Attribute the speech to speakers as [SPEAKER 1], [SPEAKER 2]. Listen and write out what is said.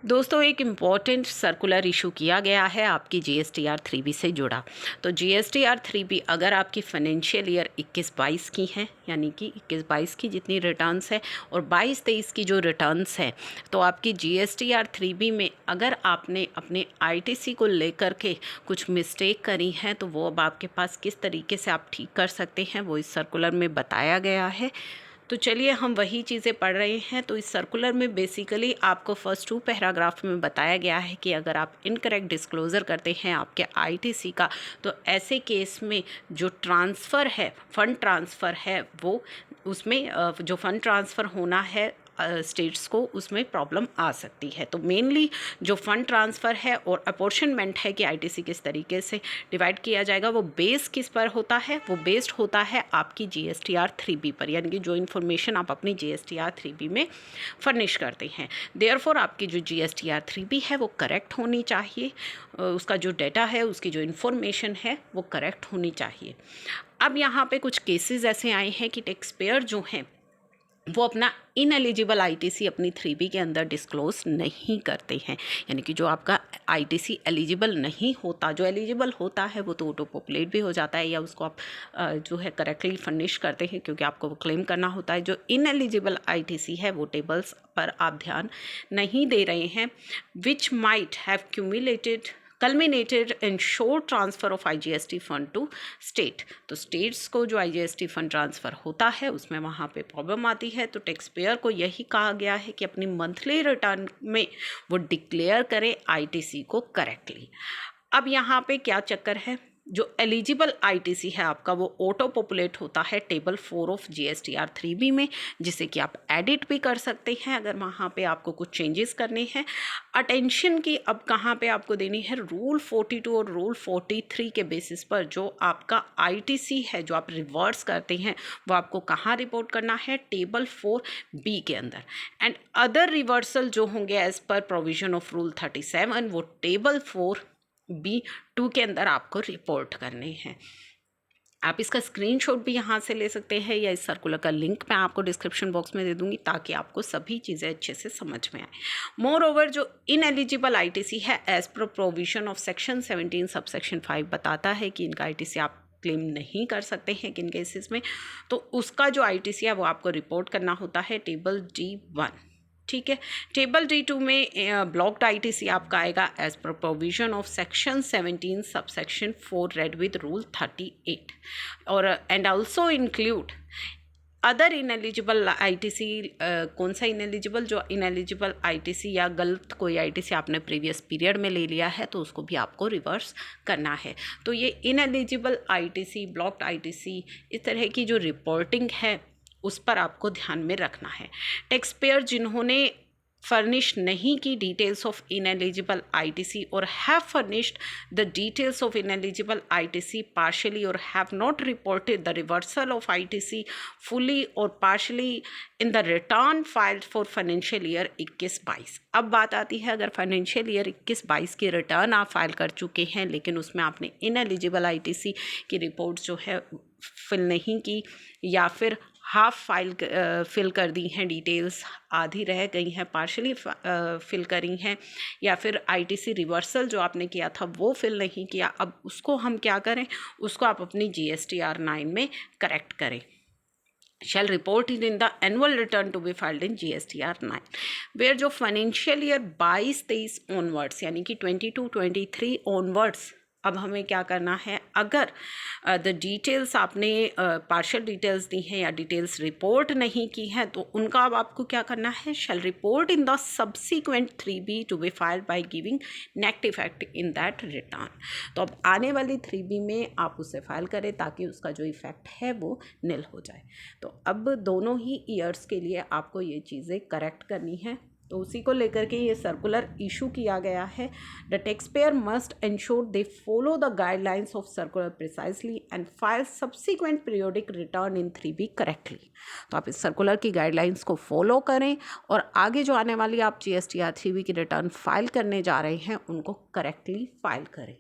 [SPEAKER 1] दोस्तों, एक important circular issue किया गया है आपकी GSTR 3B से जुड़ा। तो GSTR 3B अगर आपकी फाइनेंशियल ईयर 21-22 की हैं, यानी कि 21-22 की जितनी रिटर्न्स है और 22-23 की जो रिटर्न्स हैं, तो आपकी GSTR 3B में अगर आपने अपने ITC को लेकर के कुछ मिस्टेक करी हैं, तो वो अब आपके पास किस तरीके से आप ठीक कर सकते हैं, वो इस सर्कुलर में बताया गया है। तो चलिए हम वही चीज़ें पढ़ रहे हैं। तो इस सर्कुलर में बेसिकली आपको फर्स्ट 2 पैराग्राफ में बताया गया है कि अगर आप इनकरेक्ट डिस्क्लोज़र करते हैं आपके ITC का, तो ऐसे केस में जो ट्रांसफ़र है, फ़ंड ट्रांसफ़र है, वो उसमें जो फ़ंड ट्रांसफ़र होना है स्टेट्स को, उसमें प्रॉब्लम आ सकती है। तो मेनली जो फ़ंड ट्रांसफ़र है और अपॉर्शनमेंट है कि ITC किस तरीके से डिवाइड किया जाएगा, वो बेस किस पर होता है, वो बेस्ड होता है आपकी GSTR 3B पर, यानी कि जो इन्फॉर्मेशन आप अपनी GSTR 3B में फर्निश करते हैं। देयरफॉर आपकी जो GSTR 3B है वो करेक्ट होनी चाहिए, उसका जो डाटा है, उसकी जो इन्फॉर्मेशन है वो करेक्ट होनी चाहिए। अब यहाँ पे कुछ केसेस ऐसे आए हैं कि टैक्स पेयर जो हैं वो अपना इनएलिजिबल ITC अपनी 3B के अंदर डिस्क्लोज नहीं करते हैं, यानी कि जो आपका ITC एलिजिबल नहीं होता, जो एलिजिबल होता है वो तो ऑटो पॉपुलेट भी हो जाता है, या उसको आप जो है करेक्टली फर्निश करते हैं, क्योंकि आपको वो क्लेम करना होता है। जो इनएलिजिबल ITC है वो टेबल्स पर आप ध्यान नहीं दे रहे हैं, which might have cumulated culminated in short transfer of IGST fund to state। तो स्टेट्स को जो IGST फंड ट्रांसफ़र होता है उसमें वहाँ पे प्रॉब्लम आती है। तो टैक्स पेयर को यही कहा गया है कि अपनी मंथली रिटर्न में वो डिक्लेयर करें ITC को करेक्टली। अब यहाँ पे क्या चक्कर है, जो एलिजिबल ITC है आपका वो ऑटो पॉपुलेट होता है टेबल 4 ऑफ GSTR 3B में, जिसे कि आप एडिट भी कर सकते हैं अगर वहाँ पे आपको कुछ चेंजेस करने हैं। अटेंशन की अब कहाँ पे आपको देनी है, रूल 42 और रूल 43 के बेसिस पर जो आपका ITC है जो आप रिवर्स करते हैं वो आपको कहाँ रिपोर्ट करना है, टेबल 4B के अंदर। एंड अदर रिवर्सल जो होंगे as per provision of rule 37 वो टेबल 4B2 के अंदर आपको रिपोर्ट करने हैं। आप इसका स्क्रीनशॉट भी यहाँ से ले सकते हैं, या इस सर्कुलर का लिंक मैं आपको डिस्क्रिप्शन बॉक्स में दे दूँगी ताकि आपको सभी चीज़ें अच्छे से समझ में आए। मोर ओवर जो इनएलिजिबल ITC है as per provision of section 17 subsection 5 बताता है कि इनका ITC आप क्लेम नहीं कर सकते हैं किन केसेस में, तो उसका जो ITC है वो आपको रिपोर्ट करना होता है टेबल D1। ठीक है, टेबल D2 में ब्लॉक्ड ITC आपका आएगा as per provision of section 17 subsection 4 read with rule 38, और and also include other ineligible ITC। कौन सा इनएलिजिबल, जो इनएलिजिबल ITC या गलत कोई ITC आपने प्रीवियस पीरियड में ले लिया है तो उसको भी आपको रिवर्स करना है। तो ये इनएलिजिबल ITC, ब्लॉक्ड ITC, इस तरह की जो रिपोर्टिंग है उस पर आपको ध्यान में रखना है। टैक्स पेयर जिन्होंने फर्निश नहीं की डिटेल्स ऑफ इनएलिजिबल ITC और have furnished the details of ineligible ITC partially और have not reported the reversal of ITC fully और partially in the return filed for financial year 21-22। अब बात आती है, अगर फाइनेंशियल ईयर 21-22 की रिटर्न आप फाइल कर चुके हैं लेकिन उसमें आपने इनएलिजिबल ITC की रिपोर्ट जो है फिल नहीं की, या फिर हाफ फाइल फिल कर दी हैं, डिटेल्स आधी रह गई हैं, पार्शली फिल करी हैं, या फिर ITC रिवर्सल जो आपने किया था वो फिल नहीं किया, अब उसको हम क्या करें, उसको आप अपनी GSTR 9 में करेक्ट करें। shall report it in the annual return to be filed in GSTR 9, where जो फाइनेंशियल ईयर 22-23 ऑनवर्ड्स, यानी कि 22-23 ऑनवर्ड्स अब हमें क्या करना है, अगर द डिटेल्स आपने पार्शियल डिटेल्स दी हैं या डिटेल्स रिपोर्ट नहीं की हैं तो उनका अब आपको क्या करना है, shall report in the subsequent 3B to be filed by giving negative effect in that return. तो अब आने वाली 3B में आप उसे फाइल करें ताकि उसका जो इफेक्ट है वो निल हो जाए। तो अब दोनों ही ईयर्स के लिए आपको ये चीज़ें करेक्ट करनी है, तो उसी को लेकर के ये सर्कुलर इशू किया गया है। The tax payer must ensure they follow the guidelines of circular precisely and file subsequent periodic return in 3B correctly. तो आप इस सर्कुलर की गाइडलाइंस को फॉलो करें और आगे जो आने वाली आप GSTR 3B की रिटर्न फाइल करने जा रहे हैं उनको करेक्टली फाइल करें।